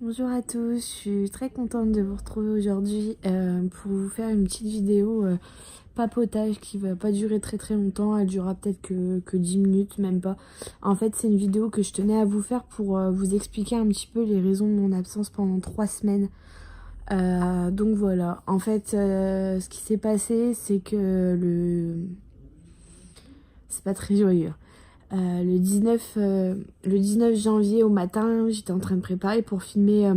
Bonjour à tous, je suis très contente de vous retrouver aujourd'hui pour vous faire une petite vidéo papotage qui va pas durer très longtemps, elle durera peut-être que 10 minutes, même pas. En fait c'est une vidéo que je tenais à vous faire pour vous expliquer un petit peu les raisons de mon absence pendant 3 semaines. Donc voilà, en fait ce qui s'est passé c'est que c'est pas très joyeux. Le 19 janvier au matin, j'étais en train de préparer pour filmer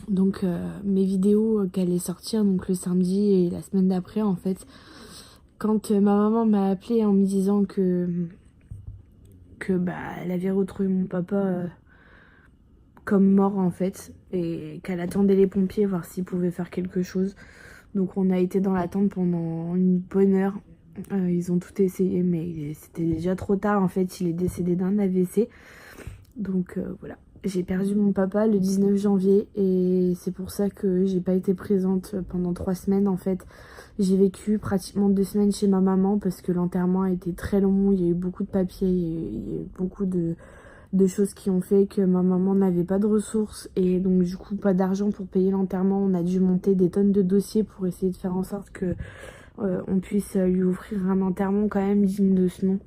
mes vidéos qui allaient sortir donc le samedi et la semaine d'après en fait. Quand ma maman m'a appelé en me disant que elle avait retrouvé mon papa comme mort en fait et qu'elle attendait les pompiers voir s'ils pouvaient faire quelque chose. Donc on a été dans l'attente pendant une bonne heure. Ils ont tout essayé mais c'était déjà trop tard en fait, il est décédé d'un AVC. Donc voilà, j'ai perdu mon papa le 19 janvier et c'est pour ça que j'ai pas été présente pendant 3 semaines en fait. J'ai vécu pratiquement 2 semaines chez ma maman parce que l'enterrement a été très long, il y a eu beaucoup de papiers, il y a eu beaucoup de choses qui ont fait que ma maman n'avait pas de ressources et donc du coup pas d'argent pour payer l'enterrement. On a dû monter des tonnes de dossiers pour essayer de faire en sorte que on puisse lui offrir un enterrement quand même digne de ce nom.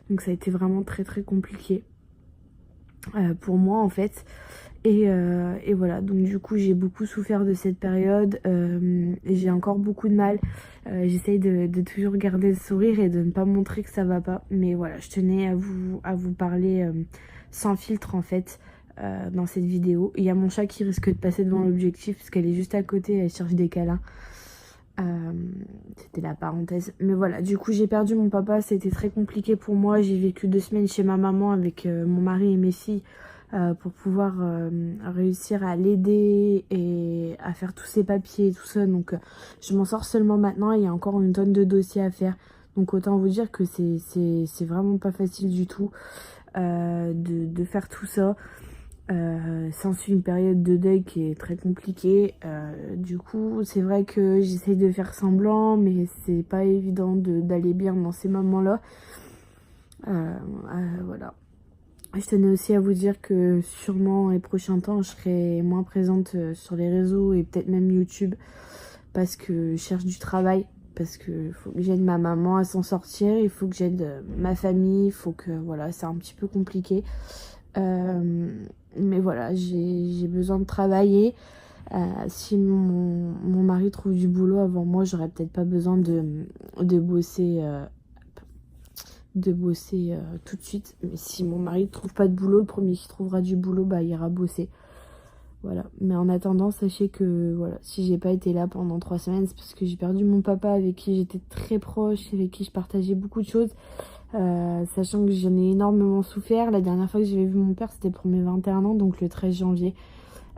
Donc ça a été vraiment très compliqué pour moi en fait. Et voilà, donc du coup j'ai beaucoup souffert de cette période, j'ai encore beaucoup de mal, j'essaye de toujours garder le sourire et de ne pas montrer que ça va pas, mais voilà, je tenais à vous parler sans filtre en fait dans cette vidéo. Il y a mon chat qui risque de passer devant l'objectif parce qu'elle est juste à côté, elle cherche des câlins. C'était la parenthèse, mais voilà, du coup j'ai perdu mon papa, c'était très compliqué pour moi. J'ai vécu 2 semaines chez ma maman avec mon mari et mes filles pour pouvoir réussir à l'aider et à faire tous ses papiers et tout ça. Donc je m'en sors seulement maintenant, il y a encore une tonne de dossiers à faire, donc autant vous dire que c'est vraiment pas facile du tout de faire tout ça. S'ensuit une période de deuil qui est très compliquée. Du coup, c'est vrai que j'essaye de faire semblant, mais c'est pas évident d'aller bien dans ces moments-là. Voilà. Je tenais aussi à vous dire que sûrement les prochains temps, je serai moins présente sur les réseaux et peut-être même YouTube parce que je cherche du travail. Parce que faut que j'aide ma maman à s'en sortir, il faut que j'aide ma famille, il faut que voilà, c'est un petit peu compliqué. Mais voilà, j'ai besoin de travailler. Si mon mari trouve du boulot avant moi, j'aurais peut-être pas besoin de bosser, tout de suite. Mais si mon mari ne trouve pas de boulot, le premier qui trouvera du boulot, bah, ira bosser. Voilà. Mais en attendant, sachez que voilà, si j'ai pas été là pendant 3 semaines, c'est parce que j'ai perdu mon papa avec qui j'étais très proche, avec qui je partageais beaucoup de choses. Sachant que j'en ai énormément souffert. La dernière fois que j'avais vu mon père, c'était pour mes 21 ans, donc le 13 janvier.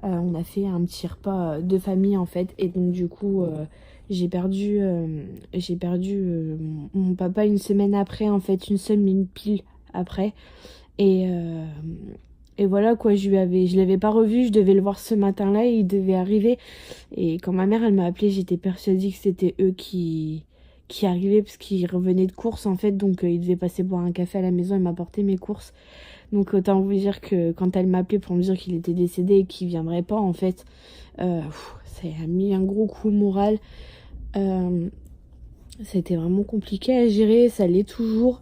On a fait un petit repas de famille en fait. Et donc du coup, j'ai perdu, mon papa une semaine après, en fait, une semaine pile après. Et, euh, et voilà quoi, je l'avais pas revu, je devais le voir ce matin-là, il devait arriver. Et quand ma mère elle m'a appelé, j'étais persuadée que c'était eux qui arrivaient parce qu'ils revenaient de course en fait, donc ils devaient passer boire un café à la maison et m'apporter mes courses. Donc autant vous dire que quand elle m'a appelé pour me dire qu'il était décédé et qu'il viendrait pas en fait, ça a mis un gros coup au moral. C'était vraiment compliqué à gérer, ça l'est toujours.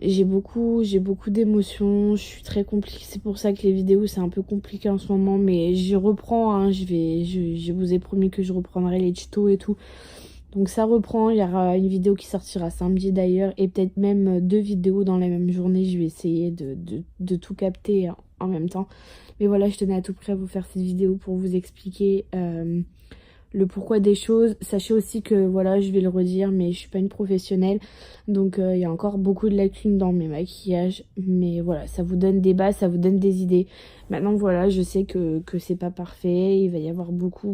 J'ai beaucoup d'émotions, je suis très compliquée, c'est pour ça que les vidéos c'est un peu compliqué en ce moment, mais j'y reprends, hein, je vous ai promis que je reprendrai les tutos et tout. Donc ça reprend, il y aura une vidéo qui sortira samedi d'ailleurs, et peut-être même 2 vidéos dans la même journée, je vais essayer de tout capter en même temps. Mais voilà, je tenais à tout prix à vous faire cette vidéo pour vous expliquer le pourquoi des choses. Sachez aussi que voilà, je vais le redire, mais je suis pas une professionnelle, donc il y a encore beaucoup de lacunes dans mes maquillages, mais voilà, ça vous donne des bases, ça vous donne des idées. Maintenant voilà, je sais que c'est pas parfait, il va y avoir beaucoup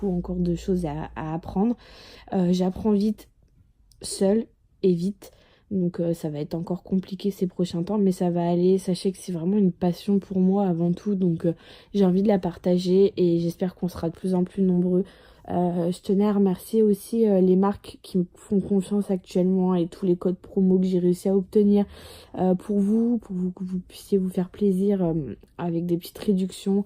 encore de choses à apprendre. J'apprends vite seule et vite, donc ça va être encore compliqué ces prochains temps, mais ça va aller. Sachez que c'est vraiment une passion pour moi avant tout, donc j'ai envie de la partager et j'espère qu'on sera de plus en plus nombreux Je tenais à remercier aussi les marques qui me font confiance actuellement et tous les codes promo que j'ai réussi à obtenir pour vous, que vous puissiez vous faire plaisir avec des petites réductions.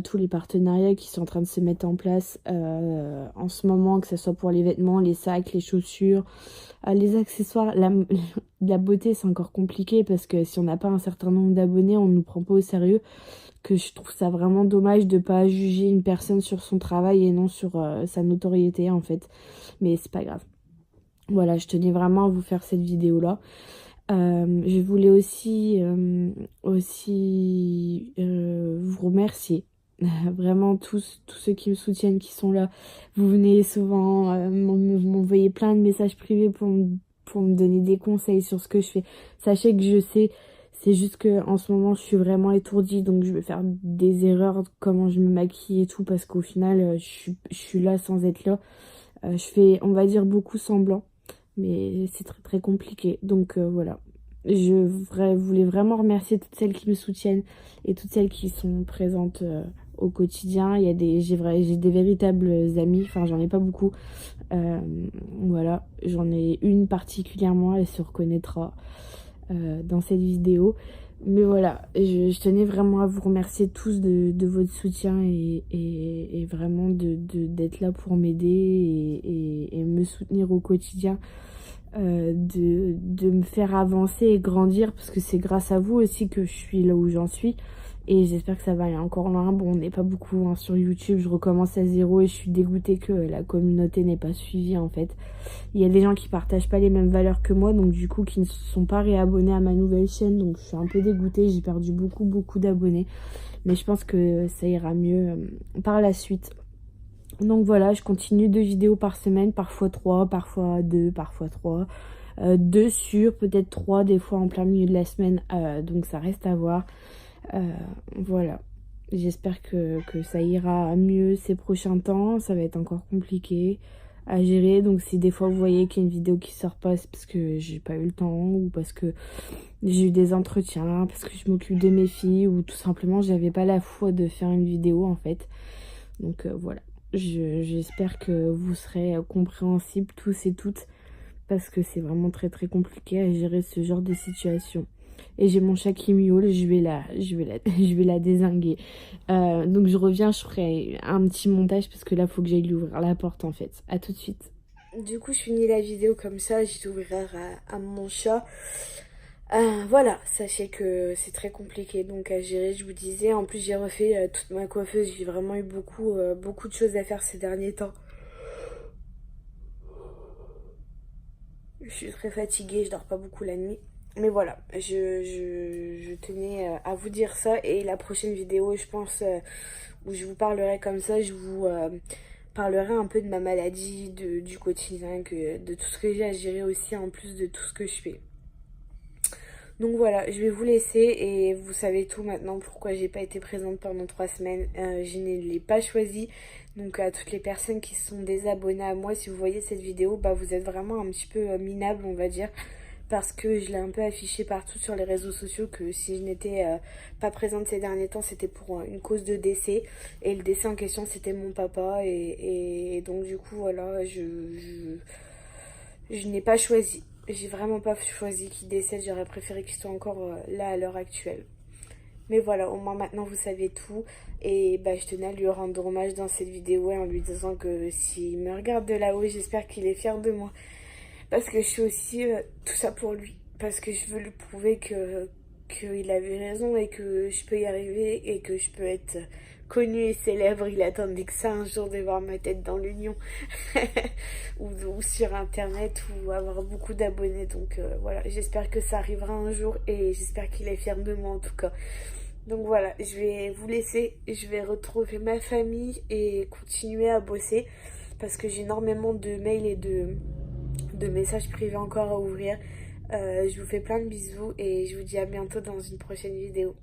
Tous les partenariats qui sont en train de se mettre en place en ce moment, que ce soit pour les vêtements, les sacs, les chaussures, les accessoires. La beauté, c'est encore compliqué parce que si on n'a pas un certain nombre d'abonnés, on ne nous prend pas au sérieux. Que je trouve ça vraiment dommage de pas juger une personne sur son travail et non sur sa notoriété en fait. Mais c'est pas grave. Voilà, je tenais vraiment à vous faire cette vidéo là. Je voulais aussi vous remercier. Vraiment tous ceux qui me soutiennent, qui sont là. Vous venez souvent m'envoyer plein de messages privés pour me donner des conseils sur ce que je fais. Sachez que je sais, c'est juste que en ce moment je suis vraiment étourdie, donc je vais faire des erreurs, comment je me maquille et tout, parce qu'au final je suis là sans être là. Je fais, on va dire, beaucoup semblant, mais c'est très très compliqué. Donc voilà. Voulais vraiment remercier toutes celles qui me soutiennent et toutes celles qui sont présentes au quotidien. J'ai des véritables amis, enfin j'en ai pas beaucoup. Voilà, j'en ai une particulièrement, elle se reconnaîtra dans cette vidéo. Mais voilà, je tenais vraiment à vous remercier tous de votre soutien et vraiment d'être là pour m'aider et me soutenir au quotidien. De me faire avancer et grandir, parce que c'est grâce à vous aussi que je suis là où j'en suis, et j'espère que ça va aller encore loin. Bon, on n'est pas beaucoup hein, sur YouTube, je recommence à zéro et je suis dégoûtée que la communauté n'ait pas suivi en fait. Il y a des gens qui partagent pas les mêmes valeurs que moi, donc du coup qui ne se sont pas réabonnés à ma nouvelle chaîne, donc je suis un peu dégoûtée, j'ai perdu beaucoup d'abonnés, mais je pense que ça ira mieux par la suite. Donc voilà, je continue 2 vidéos par semaine, parfois 3, parfois 2, parfois 3. 2 sur, peut-être 3 des fois en plein milieu de la semaine, donc ça reste à voir. Voilà, j'espère que ça ira mieux ces prochains temps, ça va être encore compliqué à gérer. Donc si des fois vous voyez qu'il y a une vidéo qui sort pas, c'est parce que j'ai pas eu le temps, ou parce que j'ai eu des entretiens, parce que je m'occupe de mes filles, ou tout simplement j'avais pas la foi de faire une vidéo en fait. Donc voilà. J'espère que vous serez compréhensibles tous et toutes, parce que c'est vraiment très très compliqué à gérer ce genre de situation. Et j'ai mon chat qui miaule, je vais la dézinguer. Donc je reviens, je ferai un petit montage parce que là faut que j'aille lui ouvrir la porte en fait. À tout de suite. Du coup je finis la vidéo comme ça, j'ai ouvrir à mon chat. Voilà, sachez que c'est très compliqué donc à gérer, je vous disais. En plus j'ai refait toute ma coiffeuse, j'ai vraiment eu beaucoup de choses à faire ces derniers temps. Je suis très fatiguée, je dors pas beaucoup la nuit. Mais voilà, je tenais à vous dire ça. Et la prochaine vidéo, je pense, où je vous parlerai comme ça, je vous parlerai un peu de ma maladie, du quotidien, de tout ce que j'ai à gérer aussi, en plus de tout ce que je fais. Donc voilà, je vais vous laisser et vous savez tout maintenant pourquoi j'ai pas été présente pendant 3 semaines. Je ne l'ai pas choisi. Donc à toutes les personnes qui sont désabonnées à moi, si vous voyez cette vidéo, bah vous êtes vraiment un petit peu minable, on va dire. Parce que je l'ai un peu affiché partout sur les réseaux sociaux que si je n'étais pas présente ces derniers temps, c'était pour une cause de décès. Et le décès en question, c'était mon papa. Et donc du coup, voilà, je n'ai pas choisi. J'ai vraiment pas choisi qu'il décède, j'aurais préféré qu'il soit encore là à l'heure actuelle. Mais voilà, au moins maintenant vous savez tout. Et bah, je tenais à lui rendre hommage dans cette vidéo en lui disant que s'il me regarde de là-haut, j'espère qu'il est fier de moi. Parce que je suis aussi tout ça pour lui. Parce que je veux lui prouver qu'il avait raison et que je peux y arriver et que je peux être connue et célèbre. Il attendait que ça un jour de voir ma tête dans l'Union ou sur internet ou avoir beaucoup d'abonnés. Donc voilà, j'espère que ça arrivera un jour et j'espère qu'il est fier de moi en tout cas. Donc voilà, je vais vous laisser, je vais retrouver ma famille et continuer à bosser parce que j'ai énormément de mails et de messages privés encore à ouvrir. Je vous fais plein de bisous et je vous dis à bientôt dans une prochaine vidéo.